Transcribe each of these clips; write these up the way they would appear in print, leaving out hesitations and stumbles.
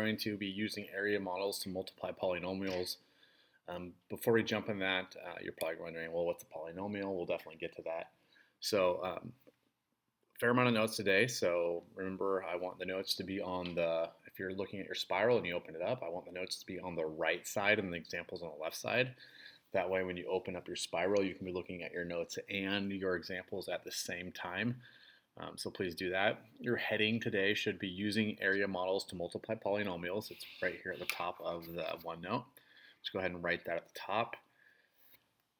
Going to be using area models to multiply polynomials. Before we jump in that, you're probably wondering, well, what's a polynomial? We'll definitely get to that. So, fair amount of notes today. So remember, I want the notes to be on if you're looking at your spiral and you open it up, I want the notes to be on the right side and the examples on the left side. That way, when you open up your spiral, you can be looking at your notes and your examples at the same time. So please do that. Your heading today should be using area models to multiply polynomials. It's right here at the top of the OneNote. Let's go ahead and write that at the top.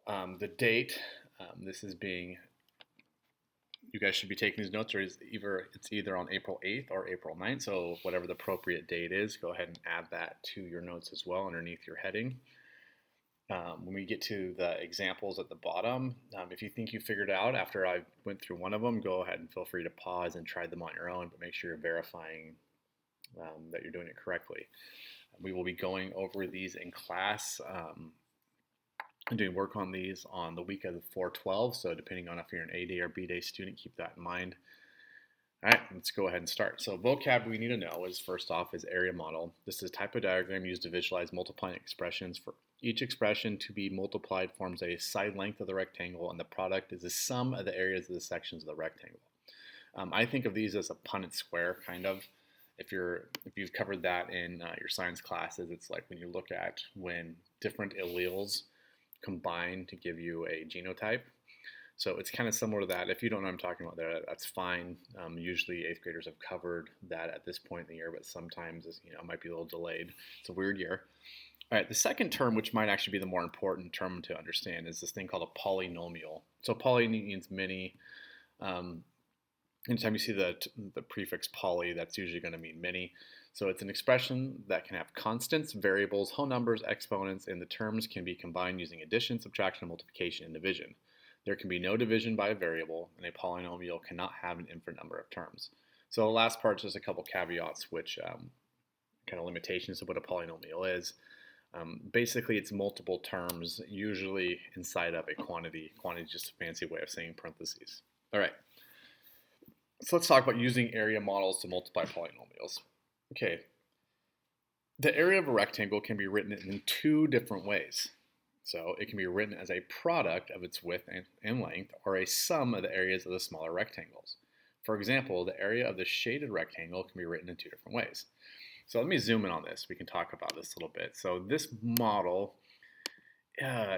The date, this is being, you guys should be taking these notes, or it's either on April 8th or April 9th, so whatever the appropriate date is, go ahead and add that to your notes as well underneath your heading. When we get to the examples at the bottom, if you think you figured it out after I went through one of them, go ahead and feel free to pause and try them on your own, but make sure you're verifying that you're doing it correctly. We will be going over these in class and doing work on these on the week of the 4/12, so depending on if you're an A day or B day student, keep that in mind. All right, let's go ahead and start. So vocab we need to know is, first off, is area model. This is a type of diagram used to visualize multiplying expressions. For each expression to be multiplied forms a side length of the rectangle, and the product is the sum of the areas of the sections of the rectangle. I think of these as a Punnett square, kind of. If you've covered that in your science classes, it's like when you look at when different alleles combine to give you a genotype. So it's kind of similar to that. If you don't know what I'm talking about there, that's fine. Usually 8th graders have covered that at this point in the year, but sometimes it might be a little delayed. It's a weird year. All right, the second term, which might actually be the more important term to understand, is this thing called a polynomial. So poly means many. Anytime you see the prefix poly, that's usually going to mean many. So it's an expression that can have constants, variables, whole numbers, exponents, and the terms can be combined using addition, subtraction, multiplication, and division. There can be no division by a variable, and a polynomial cannot have an infinite number of terms. So the last part is just a couple caveats, which kind of limitations of what a polynomial is. Basically, it's multiple terms, usually inside of a quantity. Quantity is just a fancy way of saying parentheses. All right. So let's talk about using area models to multiply polynomials. Okay. The area of a rectangle can be written in two different ways. So it can be written as a product of its width and length, or a sum of the areas of the smaller rectangles. For example, the area of the shaded rectangle can be written in two different ways. So let me zoom in on this. We can talk about this a little bit. So this model,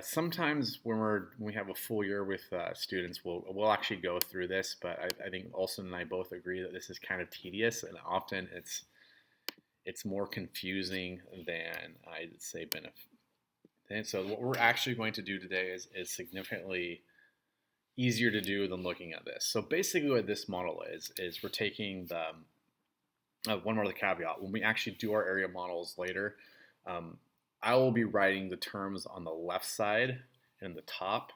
sometimes when we have a full year with students, we'll actually go through this, but I think Olson and I both agree that this is kind of tedious, and often it's more confusing than I'd say benefit. And so what we're actually going to do today is significantly easier to do than looking at this. So basically what this model is we're taking one more of the caveat. When we actually do our area models later, I will be writing the terms on the left side and the top.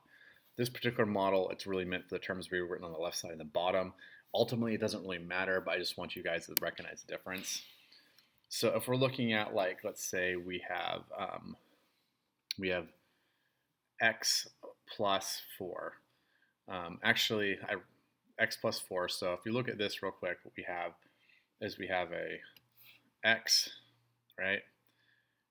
This particular model, it's really meant for the terms to be written on the left side and the bottom. Ultimately, it doesn't really matter, but I just want you guys to recognize the difference. So if we're looking at, like, let's say we have x plus 4. X plus 4. So if you look at this real quick, what we have a x, right?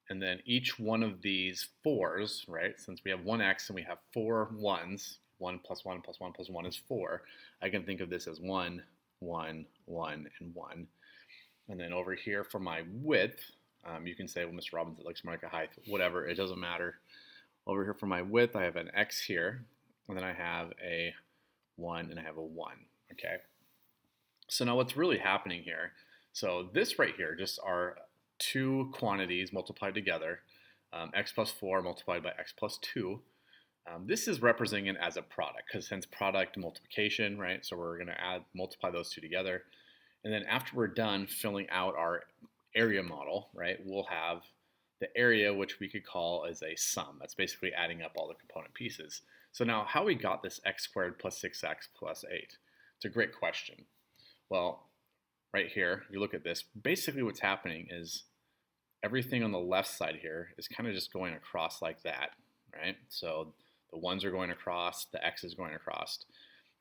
And then each one of these 4s, right? Since we have one x and we have 4 1s, 1 plus 1 plus 1 plus 1 is 4. I can think of this as 1, 1, 1, and 1. And then over here for my width, you can say, well, Mr. Robbins, it looks more like a height. Whatever, it doesn't matter. Over here for my width, I have an x here, and then I have a 1 and I have a 1, okay? So now what's really happening here, so this right here just are two quantities multiplied together, x plus 4 multiplied by x plus 2. This is representing it as a product, because hence product multiplication, right? So we're going to multiply those two together. And then after we're done filling out our area model, right, we'll have the area, which we could call as a sum. That's basically adding up all the component pieces. So now how we got this x squared plus 6x plus 8? It's a great question. Well, right here, you look at this, basically what's happening is everything on the left side here is kind of just going across like that, right? So the 1s are going across, the x is going across.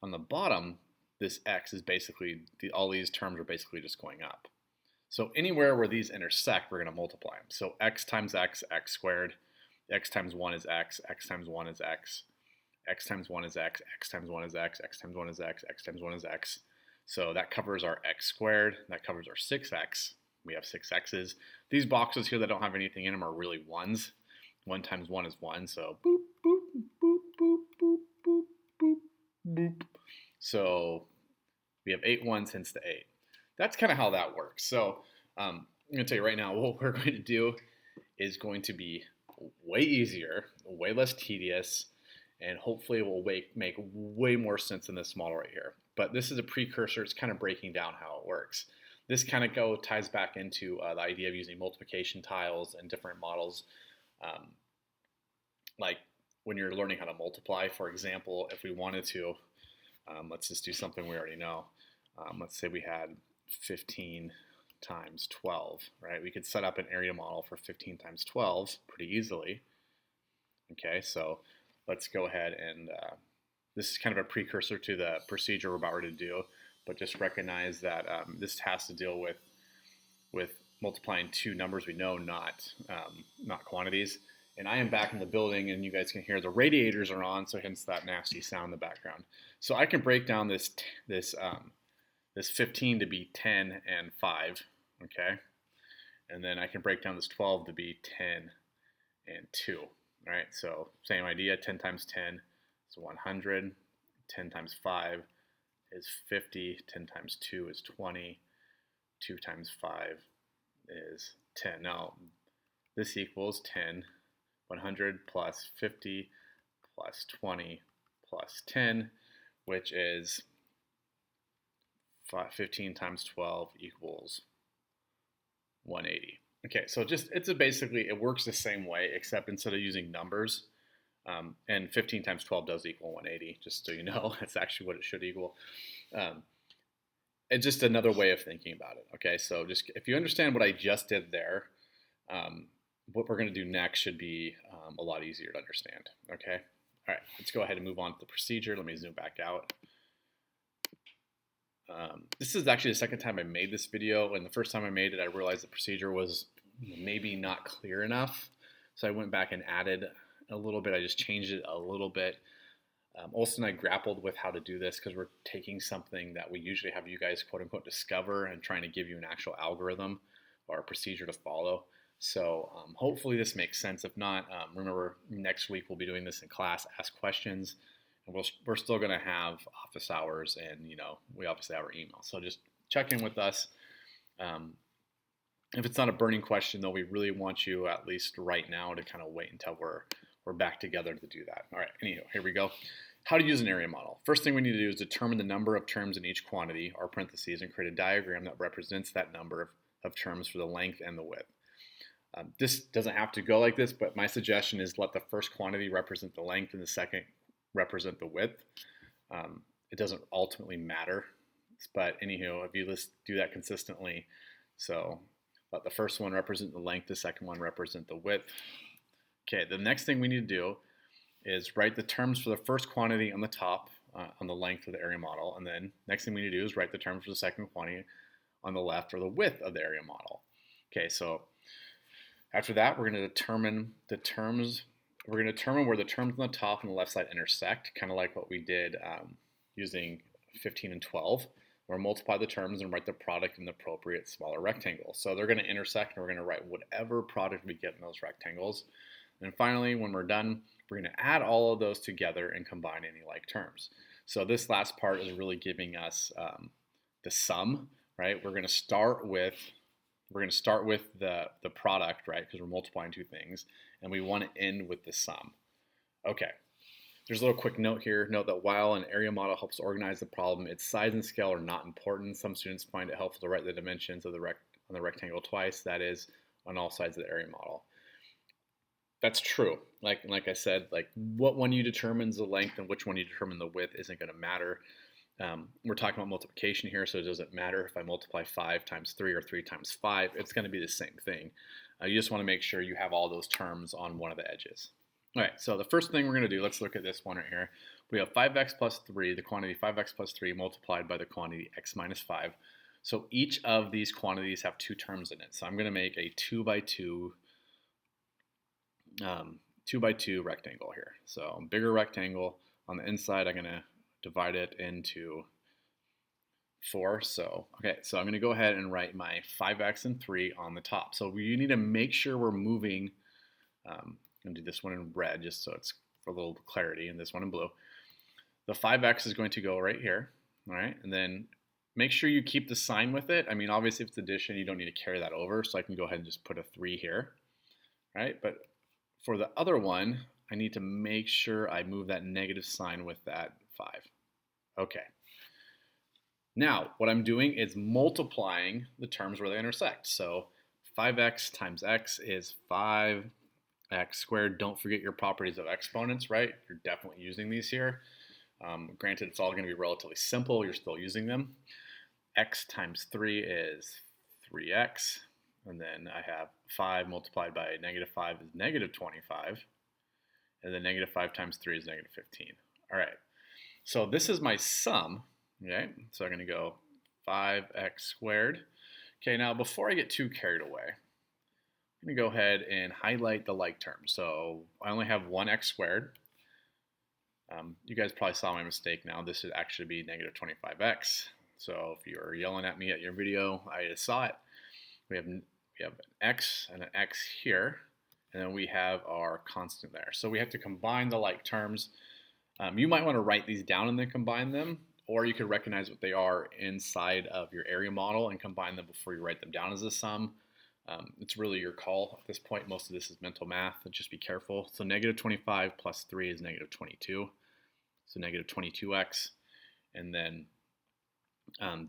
On the bottom, this x is basically, all these terms are basically just going up. So anywhere where these intersect, we're going to multiply them. So x times x, x squared. X times 1 is x, x times 1 is x, x times 1 is x, x times 1 is x, x times 1 is x, x times 1 is x. So that covers our x squared, that covers our 6x. We have 6 x's. These boxes here that don't have anything in them are really 1s. 1 times 1 is 1, so boop, boop, boop, boop, boop, boop, boop, boop. So we have 8 1s, hence the 8. That's kind of how that works. So I'm going to tell you right now, what we're going to do is going to be way easier, way less tedious, and hopefully it will make way more sense in this model right here. But this is a precursor. It's kind of breaking down how it works. This kind of ties back into the idea of using multiplication tiles and different models. Like when you're learning how to multiply, for example, if we wanted to, let's just do something we already know. Let's say we had 15 times 12, right? We could set up an area model for 15 times 12 pretty easily. Okay, so let's go ahead and this is kind of a precursor to the procedure we're about ready to do, but just recognize that this has to deal with multiplying two numbers we know, not quantities. And I am back in the building, and you guys can hear the radiators are on, so hence that nasty sound in the background. So I can break down this 15 to be 10 and 5, okay? And then I can break down this 12 to be 10 and 2, all right? So same idea, 10 times 10 is 100, 10 times 5 is 50, 10 times 2 is 20, 2 times 5 is 10. Now, this equals 10, 100 plus 50 plus 20 plus 10, which is 15 times 12 equals 180. Okay, so basically, it works the same way, except instead of using numbers, and 15 times 12 does equal 180, just so you know, that's actually what it should equal. It's just another way of thinking about it, okay? So just if you understand what I just did there, what we're going to do next should be a lot easier to understand, okay? All right, let's go ahead and move on to the procedure. Let me zoom back out. This is actually the second time I made this video, and the first time I made it, I realized the procedure was maybe not clear enough, so I went back and added a little bit. I just changed it a little bit. Olson and I grappled with how to do this because we're taking something that we usually have you guys quote-unquote discover and trying to give you an actual algorithm or a procedure to follow. So hopefully this makes sense. If not, remember next week we'll be doing this in class, ask questions. And we're still going to have office hours, and we obviously have our email. So just check in with us. If it's not a burning question, though, we really want you at least right now to kind of wait until we're back together to do that. All right, anyhow, here we go. How to use an area model. First thing we need to do is determine the number of terms in each quantity, or parentheses, and create a diagram that represents that number of terms for the length and the width. This doesn't have to go like this, but my suggestion is let the first quantity represent the length and the second represent the width. It doesn't ultimately matter, but anyhow, if you just do that consistently, so let the first one represent the length, the second one represent the width. Okay, the next thing we need to do is write the terms for the first quantity on the top on the length of the area model, and then next thing we need to do is write the terms for the second quantity on the left or the width of the area model. Okay, so after that, we're going to determine the terms. We're going to determine where the terms on the top and the left side intersect, kind of like what we did using 15 and 12. We're going to multiply the terms and write the product in the appropriate smaller rectangle. So they're going to intersect, and we're going to write whatever product we get in those rectangles. And finally, when we're done, we're going to add all of those together and combine any like terms. So this last part is really giving us the sum, right? We're going to start with the product, right? Because we're multiplying two things, and we want to end with the sum. Okay. There's a little quick note here. Note that while an area model helps organize the problem, its size and scale are not important. Some students find it helpful to write the dimensions of on the rectangle twice, that is, on all sides of the area model. That's true. Like I said, like what one you determines the length and which one you determine the width isn't going to matter. We're talking about multiplication here, so it doesn't matter if I multiply 5 times 3 or 3 times 5. It's going to be the same thing. You just want to make sure you have all those terms on one of the edges. All right, so the first thing we're going to do, let's look at this one right here. We have 5x plus 3, the quantity 5x plus 3 multiplied by the quantity x minus 5. So each of these quantities have two terms in it. So I'm going to make a 2 by 2 2 by 2 rectangle here. So bigger rectangle. On the inside, I'm going to divide it into 4. So, okay, so I'm going to go ahead and write my 5x and 3 on the top. So we need to make sure we're moving. I'm going to do this one in red just so it's for a little clarity, and this one in blue. The 5x is going to go right here, all right? And then make sure you keep the sign with it. I mean, obviously, if it's addition, you don't need to carry that over, so I can go ahead and just put a 3 here, right? But for the other one, I need to make sure I move that negative sign with that 5. Okay. Now, what I'm doing is multiplying the terms where they intersect. So 5x times x is 5x squared. Don't forget your properties of exponents, right? You're definitely using these here. Granted, it's all going to be relatively simple. You're still using them. X times 3 is 3x. And then I have 5 multiplied by negative 5 is negative 25. And then negative 5 times 3 is negative 15. All right. So this is my sum. Okay. So I'm going to go 5x squared. Okay. Now, before I get too carried away, I'm going to go ahead and highlight the like terms. So I only have 1x squared. You guys probably saw my mistake now. This should actually be negative 25x. So if you're yelling at me at your video, I just saw it. We have an x and an x here, and then we have our constant there. So we have to combine the like terms. You might want to write these down and then combine them, or you could recognize what they are inside of your area model and combine them before you write them down as a sum. It's really your call at this point. Most of this is mental math, and just be careful. So negative 25 plus 3 is negative 22. So negative 22x. And then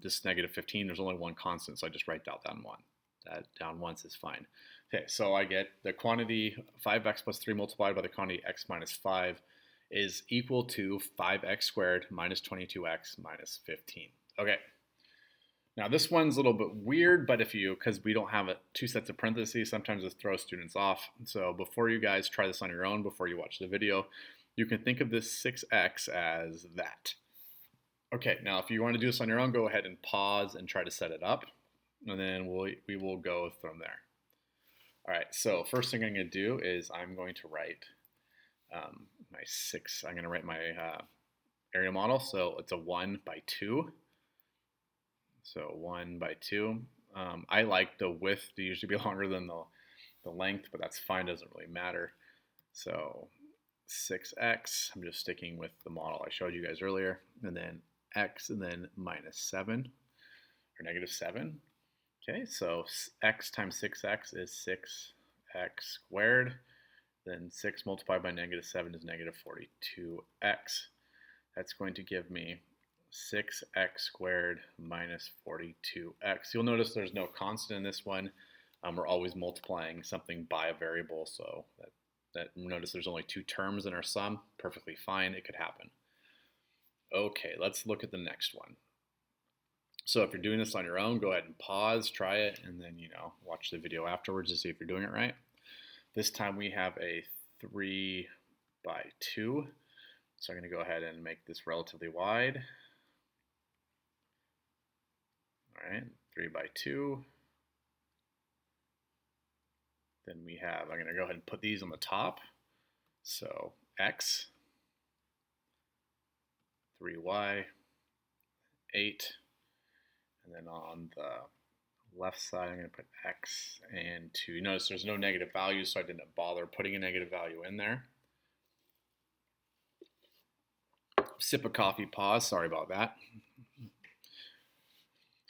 this negative 15, there's only one constant, so I just write that down one. That down once is fine. Okay, so I get the quantity 5x plus 3 multiplied by the quantity x minus 5 is equal to 5x squared minus 22x minus 15. Okay. Now this one's a little bit weird, but because we don't have two sets of parentheses, sometimes this throws students off. So before you guys try this on your own, before you watch the video, you can think of this 6x as that. Okay, now if you want to do this on your own, go ahead and pause and try to set it up, and then we will go from there. All right, so first thing I'm going to do is I'm going to write my 6. I'm going to write my area model, so it's a 1 by 2. So 1 by 2. I like the width to usually be longer than the length, but that's fine, doesn't really matter. So 6x, I'm just sticking with the model I showed you guys earlier, and then x, and then minus 7, or negative 7. Okay, so x times 6x is 6x squared. Then 6 multiplied by negative 7 is negative 42x. That's going to give me 6x squared minus 42x. You'll notice there's no constant in this one. We're always multiplying something by a variable, so notice there's only two terms in our sum. Perfectly fine, it could happen. Okay, let's look at the next one. So if you're doing this on your own, go ahead and pause, try it, and then watch the video afterwards to see if you're doing it right. This time we have a 3 by 2. So I'm going to go ahead and make this relatively wide. All right, 3 by 2. Then we have, I'm going to go ahead and put these on the top. So x, 3y, 8. And then on the left side, I'm going to put x and 2. You notice there's no negative values, so I didn't bother putting a negative value in there. Sip of coffee, pause. Sorry about that.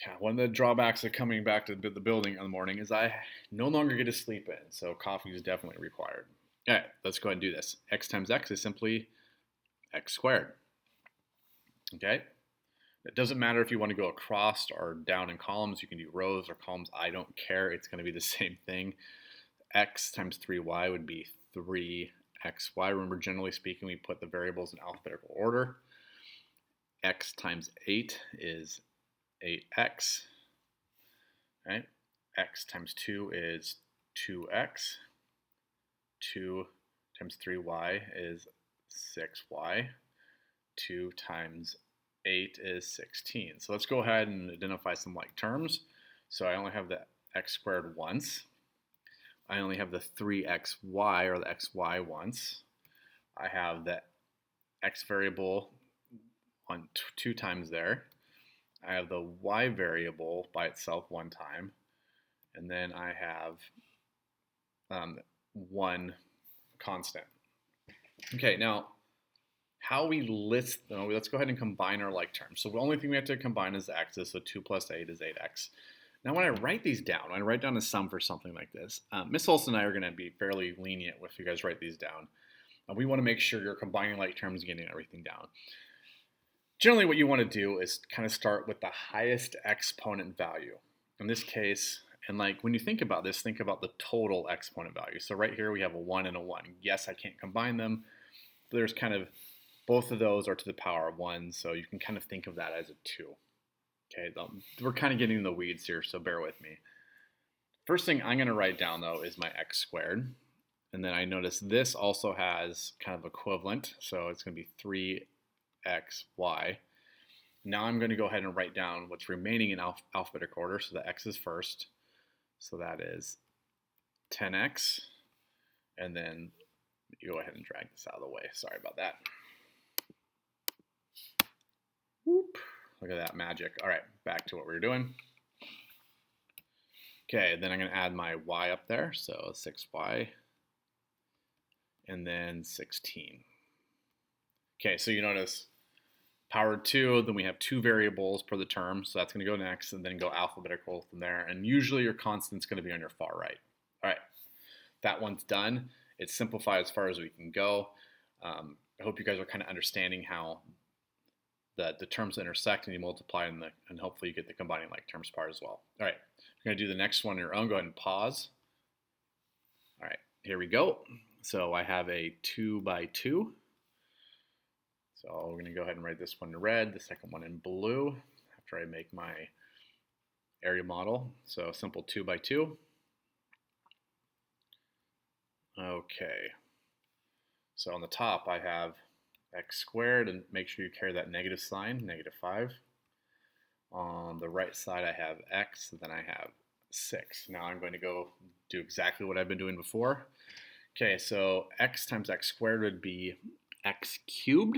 Yeah, one of the drawbacks of coming back to the building in the morning is I no longer get to sleep in, so coffee is definitely required. All right, let's go ahead and do this. X times x is simply x squared. Okay? It doesn't matter if you want to go across or down in columns. You can do rows or columns. I don't care. It's going to be the same thing. X times 3y would be 3xy. Remember, generally speaking, we put the variables in alphabetical order. X times 8 is 8x. Right? X times 2 is 2x. 2 times 3y is 6y. 2 times 8 is 16. So let's go ahead and identify some like terms. So I only have the x squared once. I only have the 3xy, or the xy, once. I have the x variable on 2 times there. I have the y variable by itself 1 time. And then I have 1 constant. Okay, now how we list them, let's go ahead and combine our like terms. So the only thing we have to combine is the x's, so 2 plus 8 is 8x. Now when I write these down, when I write down a sum for something like this, Miss Olson and I are going to be fairly lenient if you guys write these down. We want to make sure you're combining like terms and getting everything down. Generally what you want to do is kind of start with the highest exponent value. In this case, and like when you think about this, think about the total exponent value. So right here we have a 1 and a 1. Yes, I can't combine them. But there's kind of, both of those are to the power of 1, so you can kind of think of that as a 2. Okay, we're kind of getting in the weeds here, so bear with me. First thing I'm going to write down though is my x squared. And then I notice this also has kind of equivalent, so it's going to be 3xy. Now I'm going to go ahead and write down what's remaining in alphabetic order, so the x is first. So that is 10x, and then you go ahead and drag this out of the way. Sorry about that. Whoop. Look at that magic. All right, back to what we were doing. Okay, then I'm going to add my y up there, so 6y, and then 16. Okay, so you notice power 2, then we have 2 variables per the term, so that's going to go next, and then go alphabetical from there, and usually your constant's going to be on your far right. All right, that one's done. It's simplified as far as we can go. I hope you guys are kind of understanding how the terms intersect and you multiply, and hopefully you get the combining like terms part as well. All right, you're going to do the next one on your own. Go ahead and pause. All right, here we go. So I have a 2 by 2. So we're going to go ahead and write this one in red, the second one in blue, after I make my area model. So simple 2 by 2. Okay. So on the top I have x squared, and make sure you carry that negative sign, -5. On the right side I have x, and then I have 6. Now I'm going to go do exactly what I've been doing before. Okay, so x times x squared would be x cubed.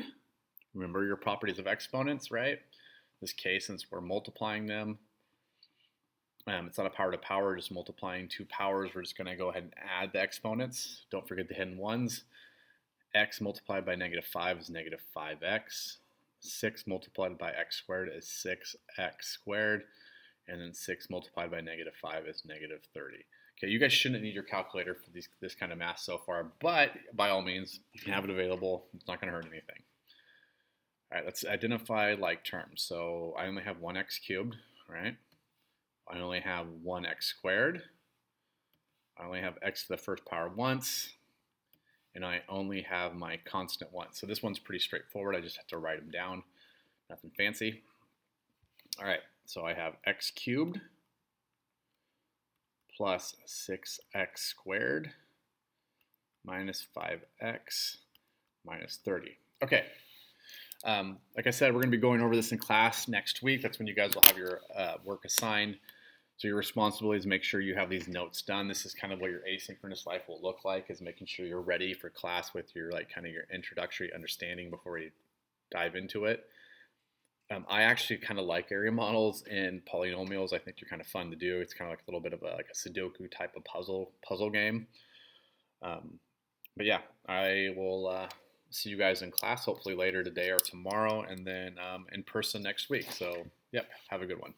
Remember your properties of exponents, right? In this case, since we're multiplying them, it's not a power to power, just multiplying 2 powers. We're just going to go ahead and add the exponents. Don't forget the hidden ones. X multiplied by -5 is -5x. 6 multiplied by x squared is 6x squared. And then 6 multiplied by -5 is -30. Okay, you guys shouldn't need your calculator for this kind of math so far, but by all means, you can have it available. It's not going to hurt anything. All right, let's identify like terms. So I only have 1x cubed, right? I only have 1x squared. I only have x to the first power once. And I only have my constant once. So this one's pretty straightforward. I just have to write them down. Nothing fancy. All right, so I have x cubed plus 6x squared minus 5x minus 30. Okay. Like I said, we're going to be going over this in class next week. That's when you guys will have your work assigned. So your responsibility is make sure you have these notes done. This is kind of what your asynchronous life will look like, is making sure you're ready for class with your kind of your introductory understanding before we dive into it. I actually kind of like area models and polynomials. I think they're kind of fun to do. It's kind of like a little bit of a Sudoku type of puzzle game. But yeah, I will see you guys in class hopefully later today or tomorrow, and then in person next week. So yep, have a good one.